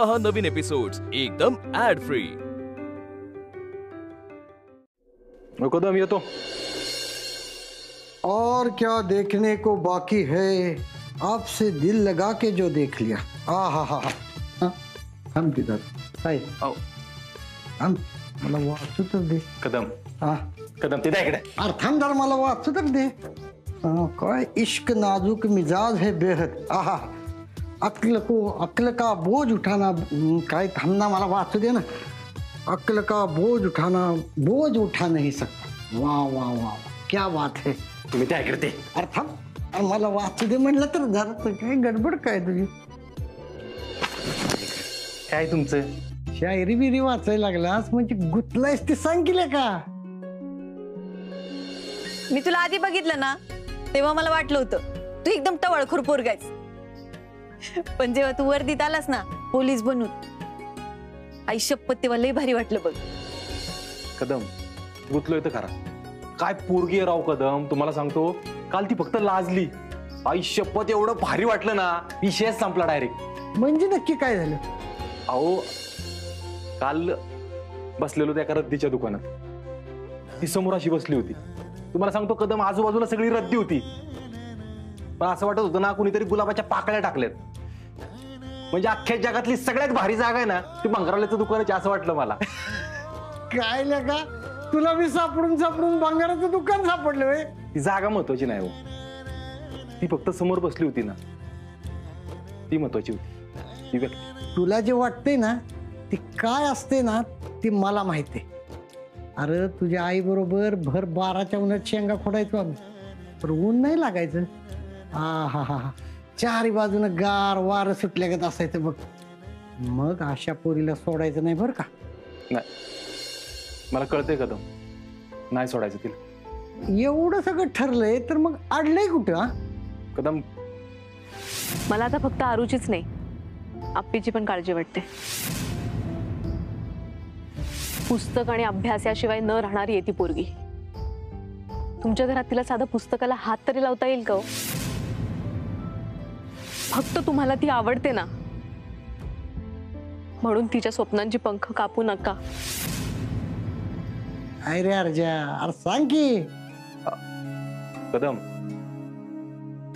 पहा नवीन एपिसोड्स एकदम add free. Kadam ये तो और क्या देखने को बाकी है, आपसे दिल लगा के जो देख लिया। हा हम किधर हम मला वाचू तर दे कदम हा कदम तिथे इकडे अर्थांतर मला वाचू तर दे। काय इश्क नाजुक मिजाज है बेहद। आहा अक्ल का बोझ उठाना काय थांबना मला वाचू दे ना। अक्ल का बोझ उठा नहीं सकता। वाह वाह वाह क्या बात है। तुम्ही त्या इकडे अर्थात मला वाचू दे म्हणलं तर जरा काय गडबड काय तुझी। काय तुमचं शायरी बिरी वाचायला लागलास म्हणजे गुतलायस ते सांग केलं का। मी तुला आधी बघितलं ना तेव्हा मला वाटलं होतं तू एकदम टवळखोर पोरगायस, पण जेव्हा तू वर्दीत आलास ना पोलीस बनून, आई शपथ तेव्हा लय भारी वाटलं बघ। कदम गुतलोय तर खरा, काय पोरगी आहे राव कदम। तुम्हाला सांगतो काल ती फक्त लाजली, आई शपथ एवढं भारी वाटलं ना विषयच संपला डायरेक्ट। म्हणजे नक्की काय झालं। अहो काल बसलेलो त्या एका रद्दीच्या दुकानात, ती समोर अशी बसली होती। तुम्हाला सांगतो कदम आजूबाजूला सगळी रद्दी होती, पण असं वाटत होतं ना कुणीतरी गुलाबाच्या पाकळ्या टाकल्यात। म्हणजे अख्ख्या जगातली सगळ्यात भारी जागा आहे ना ती भंगारवाल्याचं दुकानाची असं वाटलं मला। काय लगा तुला मी सापडून भंगाराचं दुकान सापडलं वे। ती जागा महत्वाची नाही हो, ती फक्त समोर बसली होती ना ती महत्वाची होती, ती व्यक्ती। तुला जे वाटते ना ती काय असते ना ती मला माहिती आहे। अरे तुझ्या आई बरोबर भर 12च्या उन्हात शेंगा खोडायचो आम्ही, पण ऊन नाही लागायचं। हा चारी बाजूनं गार वार सुटल्यागत असायचं बघ। मग अशा पोरीला सोडायचं नाही बरं का। नाही मला कळतंय कदम, नाही सोडायचं तिला। एवढं सगळं ठरलंय तर मग अडलंय कुठं कदम। मला आता फक्त आरुचीच नाही आप्पीची पण काळजी वाटते। पुस्तक आणि अभ्यास याशिवाय न राहणारी आहे ती पोरगी। तुमच्या घरात तिला साधं पुस्तकाला हात तरी लावता येईल का? फक्त तुम्हाला ती आवडते ना म्हणून तिच्या स्वप्नांची पंख कापू नका। अरे अर्जा अरे सांग की। कदम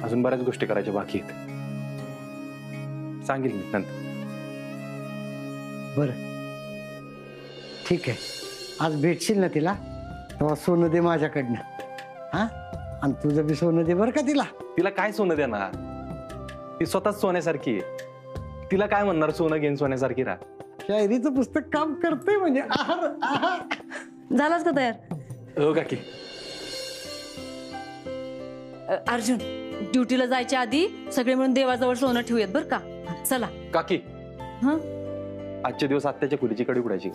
अजून बऱ्याच गोष्टी करायच्या बाकी आहेत, सांगेल मी नंतर। बरं ठीक आहे, आज भेटशील ना तिला तेव्हा सोनं दे माझ्याकडनं। हा आणि तुझं बी सोनं दे बरं का तिला। तिला काय सोनं देणार, ती स्वतःच सोन्यासारखी आहे। तिला काय म्हणणार सोनं घेऊन सोन्यासारखी राहा। शायरीचं पुस्तक काम करते म्हणजे झालाच का तयार? हो काकी। अर्जुन ड्युटीला जायच्या आधी सगळे म्हणून देवाजवळ सोनं ठेवूयात बरं का। चला काकी हं आजचे दिवस आत्याच्या खुलीची कडी उडायची।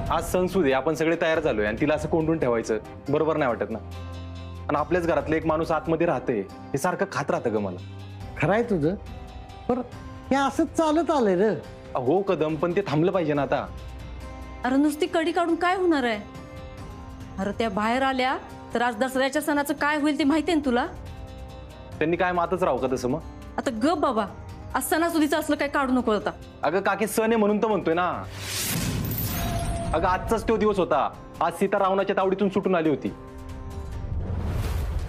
आज सणसूद आहे, आपण सगळे तयार झालोय आणि तिला असं कोंडून ठेवायचं बरोबर नाही वाटत ना। आणि आपल्याच घरातले एक माणूस आतमध्ये राहते हे सारखं खात राहतं ग मला। खरंय तुझं, पण हे असं चालत आलंय रे। हो कदम, पण ते थांबलं पाहिजे ना आता। अरे नुसती कडी काढून काय होणार आहे? अरे त्या बाहेर आल्या तर आज दसऱ्याच्या सणाचं काय होईल ते माहितीये ना तुला? त्यांनी काय मातच राहू का तसं मग? आता गप बाबा, आज सणासुदीचं असलं काय काढू नको होता। अगं काकी सण आहे म्हणून तर म्हणतोय ना। अगं आजचाच तो दिवस होता, आज सीता रावणाच्या तावडीतून सुटून आली होती।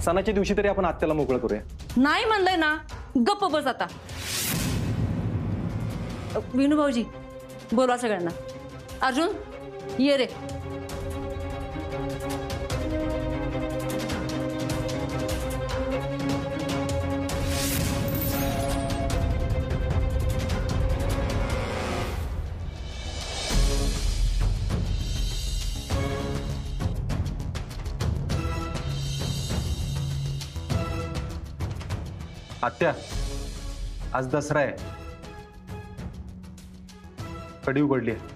सणाच्या दिवशी तरी आपण आत्याला मोकळं करूया। नाही म्हणलंय ना, गप्प बस आता। विनू भाऊजी बोलवा सगळ्यांना। अर्जुन ये रे। आत्या आज दसरा आहे, कडी उघडली आहे।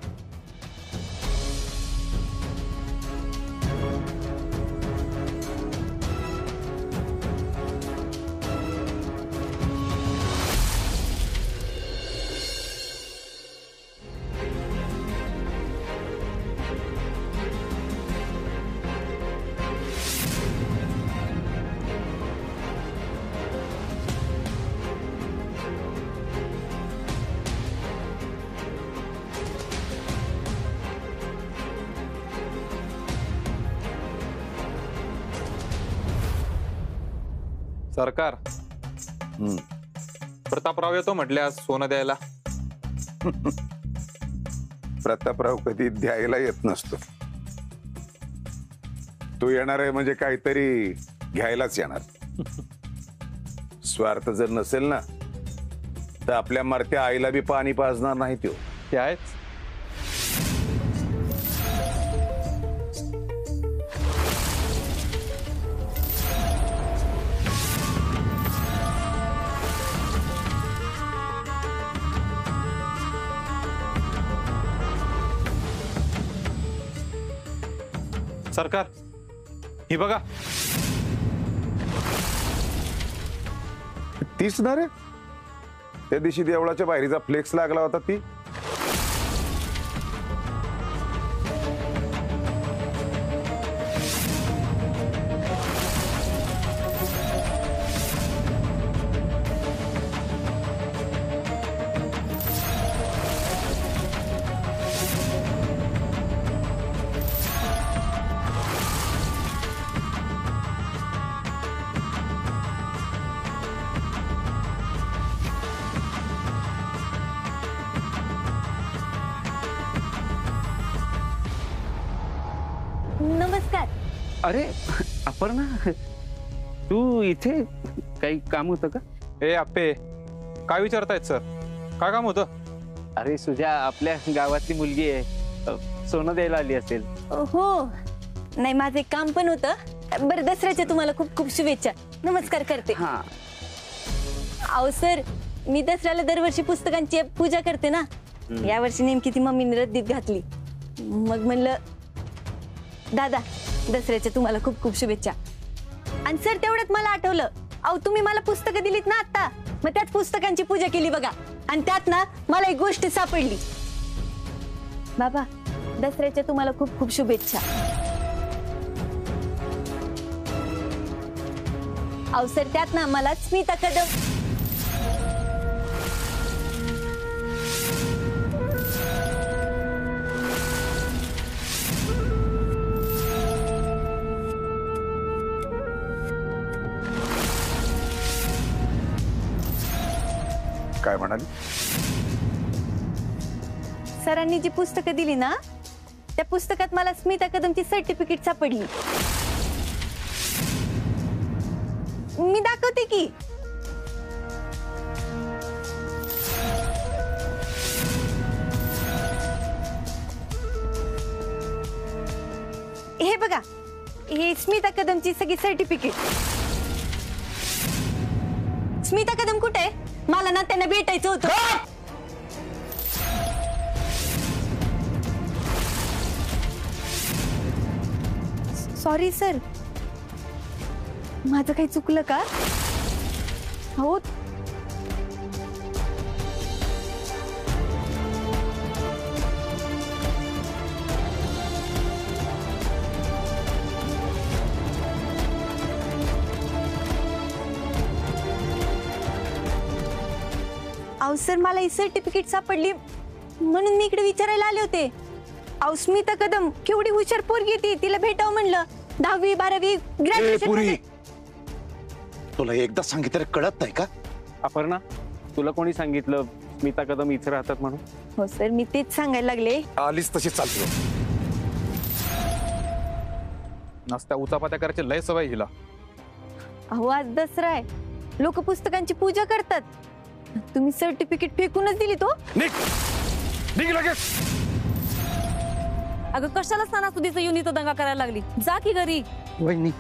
सरकार प्रतापराव येतो म्हटल्या सोनं द्यायला. प्रतापराव कधी द्यायला येत नसतो. तू येणार आहे म्हणजे काहीतरी घ्यायलाच येणार. स्वार्थ जर नसेल ना तर आपल्या मरत्या आईला बी पाणी पाजणार नाही तो. ते आहेच. सरकार ही बघा. तीच ना रे त्या दिवशी देवळाच्या बाहेरीचा फ्लेक्स लागला होता ती. नमस्कार. अरे अपर्णा, तू इथे काही काम होतं का? ए आप्पे, काय विचारतायत सर? काय काम होतं? अरे सुजा, आपल्या गावातली मुलगी आहे, सोनं द्यायला आली असेल. हो, नाही माझं एक काम पण होतं. बरं, दसऱ्याच्या तुम्हाला खूप खूप शुभेच्छा. नमस्कार करते. हा, अहो सर, मी दसऱ्याला दरवर्षी पुस्तकांची पूजा करते ना. यावर्षी नेमकी ती मम्मीने रद्दीत घातली. मग म्हणलं दादा, दसऱ्याच्या तुम्हाला खूप खूप शुभेच्छा. आणि सर, तेवढ्यात मला आठवलं, अहो तुम्ही मला पुस्तकं दिलीत ना आता, मग त्याच पुस्तकांची पूजा केली बघा. आणि त्यात ना मला एक गोष्ट सापडली. बाबा, दसऱ्याच्या तुम्हाला खूप खूप शुभेच्छा. अहो सर, त्यात ना मला स्मिता कदम काय म्हणाली? सरांनी जी पुस्तकं दिली ना, त्या पुस्तकात मला स्मिता कदमची सर्टिफिकेट सापडली. मी दाखवते की. हे बघा, हे स्मिता कदमची सगळी सर्टिफिकेट. स्मिता कदम कुठे आहे? मला ना त्यांना भेटायचं होतं. सॉरी सर, माझं काही चुकलं का? हो, अहो सर, मला ही सर्टिफिकेट सापडली म्हणून मी इकडे विचारायला आले होते. अहो स्मिता कदम केवढी हुशार पोरगी ती, तिला भेटावं म्हणलं. 10वी 12वी ग्रॅज्युएशन. तुला एकदा सांगितलं कळत नाही का? अपर्णा, तुला कोणी सांगितलं स्मिता कदम इथे राहतात म्हणून? हो सर, मी तेच सांगायला लागले. आलीच तशी चालते. नसत्या उचापात्या करायची लय सवय हिला. अहो, आज दसरा आहे, लोक पुस्तकांची पूजा करतात. तुम्ही सर्टिफिकेट फेकूनच दिली तो. निघ लगेच. अगं कशाला सणासुदीचं येऊन इथं दंगा करायला लागली? जा की घरी. वहिनी,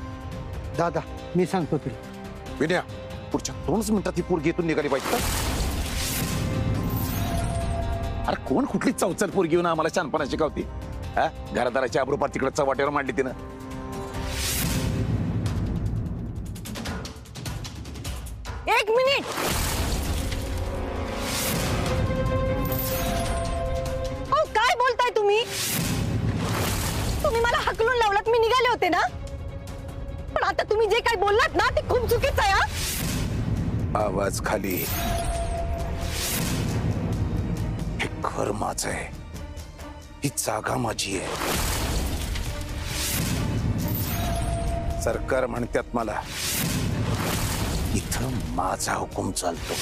दादा, मी सांगतो तुला. विनया, पुढच्या 2 मिनिटात ही पोरगी इथून निघाली पाहिजे. अरे कोण कुठली चौचल पोरगी येऊन आम्हाला छानपणा शिकवती? घरादाराच्या आबरूपार तिकडे चव्हाट्यावर मांडली तिनं. एक मिनिट. अहो, काय बोलताय तुम्ही? तुम्ही मला हकलून लावलात, मी निघाले होते ना. पण आता तुम्ही जे काही बोललात ना, ते खूप चुकीचं आहे. आवाज खाली. हे घर माझं आहे, ही जागा माझी आहे. सरकार म्हणतात मला, इथं माझा हुकूम चालतो.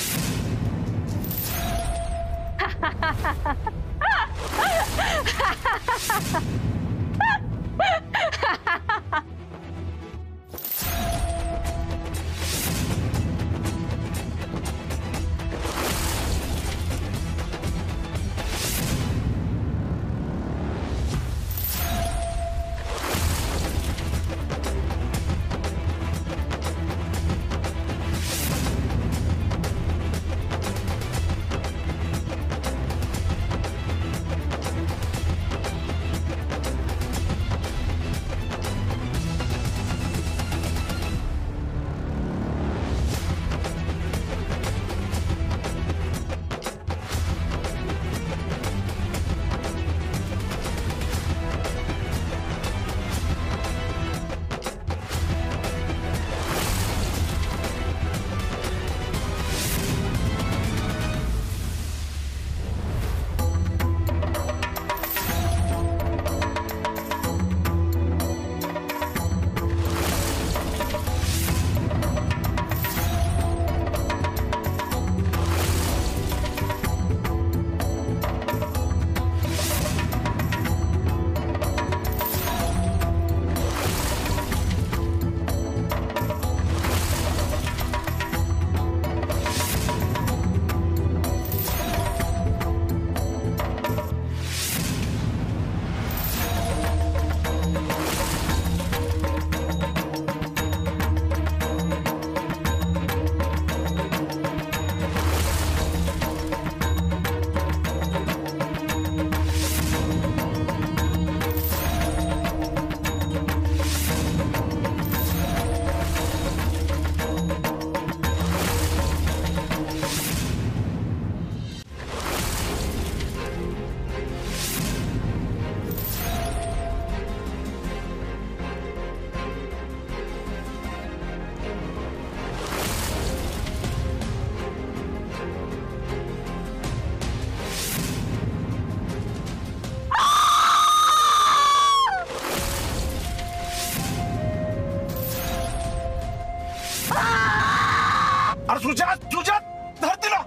अरे सुजात सुजात धर तिला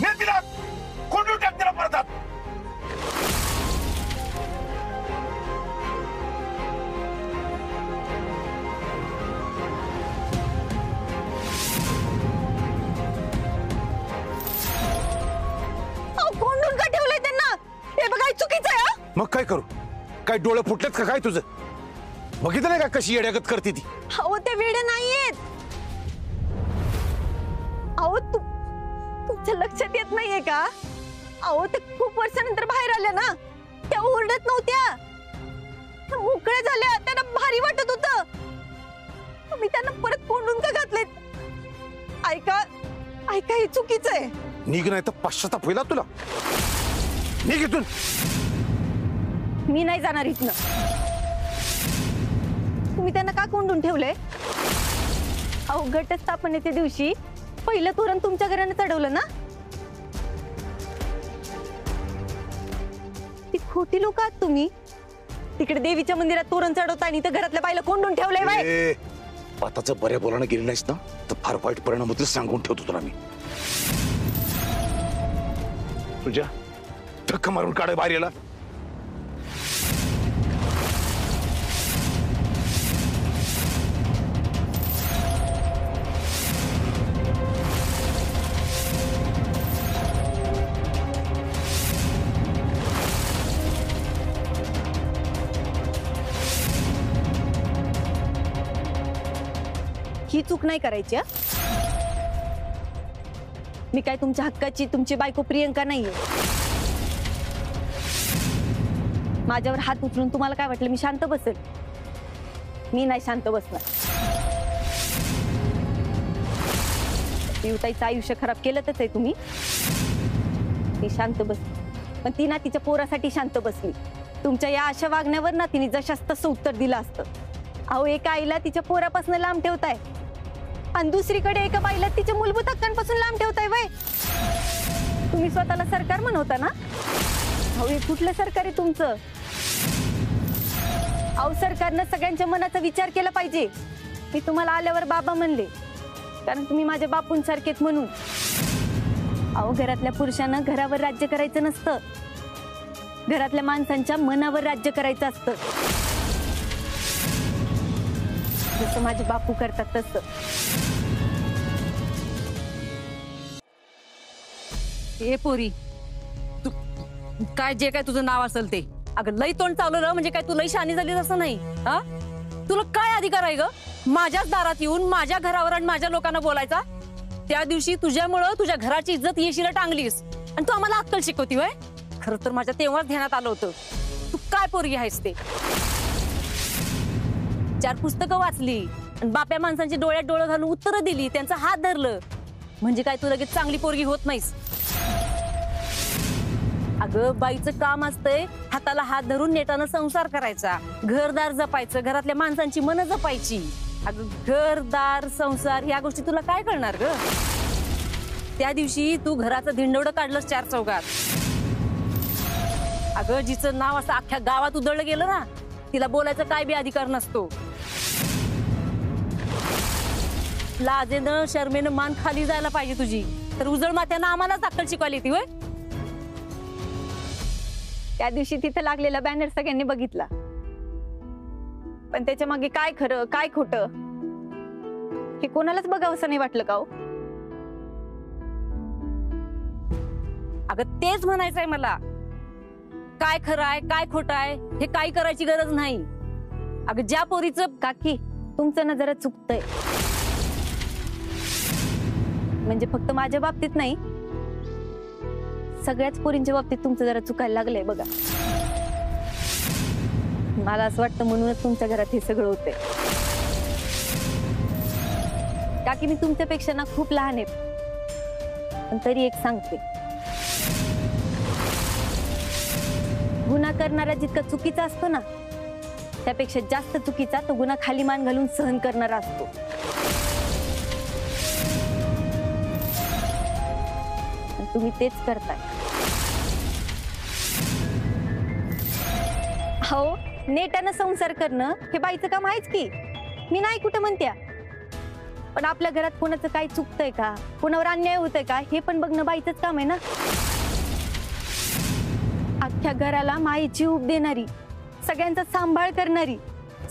ने तिला कोंडून टाक तिला परत आत. कोंडून का ठेवलंय त्यांना? हे बघा चुकीचं आहे. मग काय करू? काय डोळे फुटलेत का काय तुझं? बघितलं नाही का कशी येड्यागत करते ती? अहो ते वेडे नाहीयेत. अहो तुमच्या लक्षात येत नाहीये का? अहो ते खूप वर्षानंतर बाहेर आल्या ना, त्या ओरडत नव्हत्या, त्या मोकळ्या झाल्या, त्यांना भारी वाटत होतं. तुम्ही त्यांना परत कोंडून का घातलेत? ऐका ऐका हे चुकीचं आहे. निघ नाही तर पश्चाताप होईल तुला. निघ इथून. मी नाही जाणार इथनं. तुम्ही त्यांना का कोंडून ठेवलंय? अहो घटस्थापनेच्या दिवशी पहिलं तोरण तुमच्या घराने चढवलं ना? ती खोटी लोक आहात तुम्ही. तिकडे देवीच्या मंदिरात तोरण चढवता आणि इथं घरातल्या बाईला कोंडून ठेवलंय बाई. आताच बऱ्या बोलानं गेली नाहीस ना तर फार वाईट परिणाम होतील सांगून ठेवतो तुला मी. तुझ्या धक्का मारून काढाय बाहेर याला. ही चूक नाही करायची. मी काय तुमच्या हक्काची तुमची बायको प्रियंका नाहीये. माझ्यावर हात उचलून तुम्हाला काय वाटलं मी शांत बसेल? मी नाही शांत बसणार. पियुताईचं आयुष्य खराब केलंच आहे तुम्ही. ती शांत बसली पण ती ना तिच्या पोरासाठी शांत बसली. तुमच्या या अशा वागण्यावर ना तिने जशास तसं उत्तर दिलं असतं. अहो एका आईला तिच्या पोरापासून लांब ठेवताय आणि दुसरीकडे एका बाईला तिच्या मूलभूत हक्कांपासून लांब ठेवताय. वय तुम्ही स्वतःला सरकार म्हणवता ना? अहो हे कुठलं सरकार आहे तुमचं? अहो सरकारनं सगळ्यांच्या मनाचा विचार केला पाहिजे. मी तुम्हाला आल्यावर बाबा म्हणले, कारण तुम्ही माझ्या बापूंसारखेच म्हणून. अहो, घरातल्या पुरुषांना घरावर राज्य करायचं नसतं, घरातल्या माणसांच्या मनावर राज्य करायचं असतं. जसं माझे बापू करतात तसं. ए पोरी, तू काय जे काय तुझं नाव असेल ते, अगं लई तोंड चालवलं म्हणजे काय तू लई शहाणी झाली असं नाही. हा, तुला काय अधिकार आहे ग माझ्याच दारात येऊन माझ्या घरावर आणि माझ्या लोकांना बोलायचा? त्या दिवशी तुझ्यामुळं तुझ्या घराची इज्जत येशीला टांगलीस आणि तू आम्हाला अक्कल शिकवती वय. खरं तर माझ्या तेव्हाच ध्यानात आलं होतं तू काय पोरगी आहेस ते. 4 पुस्तकं वाचली आणि बाप्या माणसांची डोळ्यात डोळं घालून उत्तरं दिली, त्यांचा हात धरलं म्हणजे काय तू लगेच चांगली पोरगी होत नाहीस. अगं, बाईचं काम असतंय हाताला हात धरून नेटानं संसार करायचा, घरदार जपायचं, घरातल्या माणसांची मनं जपायची. अगं, घरदार संसार ह्या गोष्टी तुला काय कळणार ग. त्या दिवशी तू घराचं धिंडवडं काढलंस 4 चौघात. अगं, जिचं नाव असं अख्ख्या गावात उधळलं गेलं ना, तिला बोलायचा काय बी अधिकार नसतो. लाजेनं शर्मेनं मान खाली जायला पाहिजे तुझी, तर उजळ मात्यानं आम्हालाच अक्कल शिकवायला येते होय. त्या दिवशी तिथे लागलेला बॅनर सगळ्यांनी बघितला, पण त्याच्या मागे काय खरं काय खोटं हे कोणालाच बघावंसं नाही वाटलं का हो. अगं, तेच म्हणायचंय मला, काय खरं आहे काय खोटं आहे हे काही करायची गरज नाही. अगं, ज्या पोरीचं काकी तुमचं ना जरा चुकतंय, म्हणजे फक्त माझ्या बाबतीत नाही, सगळ्याच पोरींच्या बाबतीत तुमचं जरा चुकायला लागलंय बघा. मला असं वाटतं म्हणूनच तुमच्या घरात हे सगळं होतंय. काकी, मी तुमच्यापेक्षा ना खूप लहान आहे, पण तरी एक सांगते, गुन्हा करणारा जितका चुकीचा असतो ना, त्यापेक्षा जास्त चुकीचा तो गुन्हा खाली मान घालून सहन करणारा असतो. तुम्ही तेच करताय. हो, नेटानं संसार करणं हे बाईचं काम आहेच की, मी नाही कुठं म्हणत्या, पण आपल्या घरात कोणाचं काही चुकतंय का, कोणावर अन्याय होतोय का हे पण बघणं बाईचंच काम आहे ना. अख्ख्या घराला मायेची ऊब देणारी, सगळ्यांचा सांभाळ करणारी,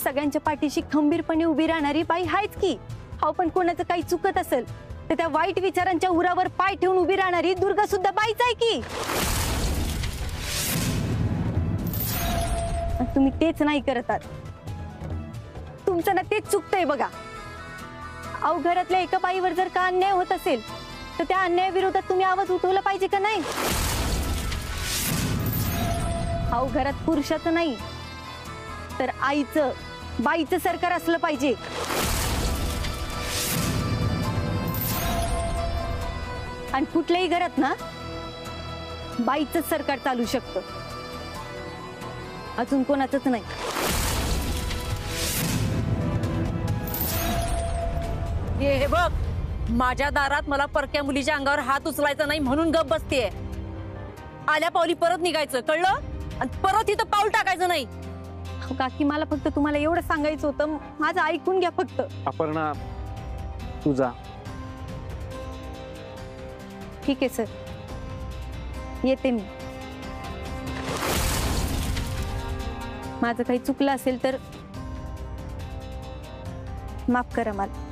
सगळ्यांच्या पाठीशी खंबीरपणे उभी राहणारी बाई आहेच की. हो, पण कोणाचं काही चुकत असेल तर त्या वाईट विचारांच्या उरावर पाय ठेवून उभी राहणारी दुर्गा सुद्धा बाईच आहे की. तुम्ही तेच नाही करतात, तुमचं ना तेच चुकतंय बघा. अहो, घरातल्या एका बाईवर जर का अन्याय होत असेल तर त्या अन्यायाविरोधात तुम्ही आवाज उठवला पाहिजे का नाही. अहो, घरात पुरुषाचं नाही तर आईचं बाईचं सरकार असलं पाहिजे. आणि कुठल्याही घरात ना बाईचं सरकार चालू शकतं, अजून कोणाचंच नाही. हे बघ, माझ्या दारात मला परक्या मुलीच्या अंगावर हात उचलायचा नाही म्हणून गप बसतेय. आल्या पावली परत निघायचं, कळलं? आणि परत इथं पाऊल टाकायचं नाही. काकी, मला फक्त तुम्हाला एवढं सांगायचं होतं, माझं ऐकून घ्या फक्त. अपर्णा, तू जा. ठीक आहे सर, येते मी. माझं काही चुकलं असेल तर माफ करा मला.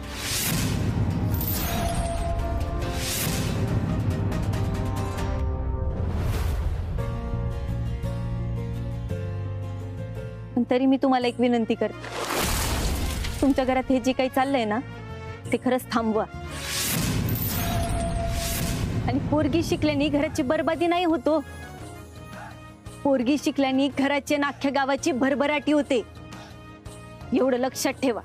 पण तरी मी तुम्हाला एक विनंती करते, तुमच्या घरात हे जे काही चाललंय ना ते खरंच थांबवा. आणि पोरगी शिकल्याने घराची बरबादी नाही होतो, पोरगी शिकल्याने घराची अख्ख्या गावाची भरभराटी होते, एवढं लक्षात ठेवा.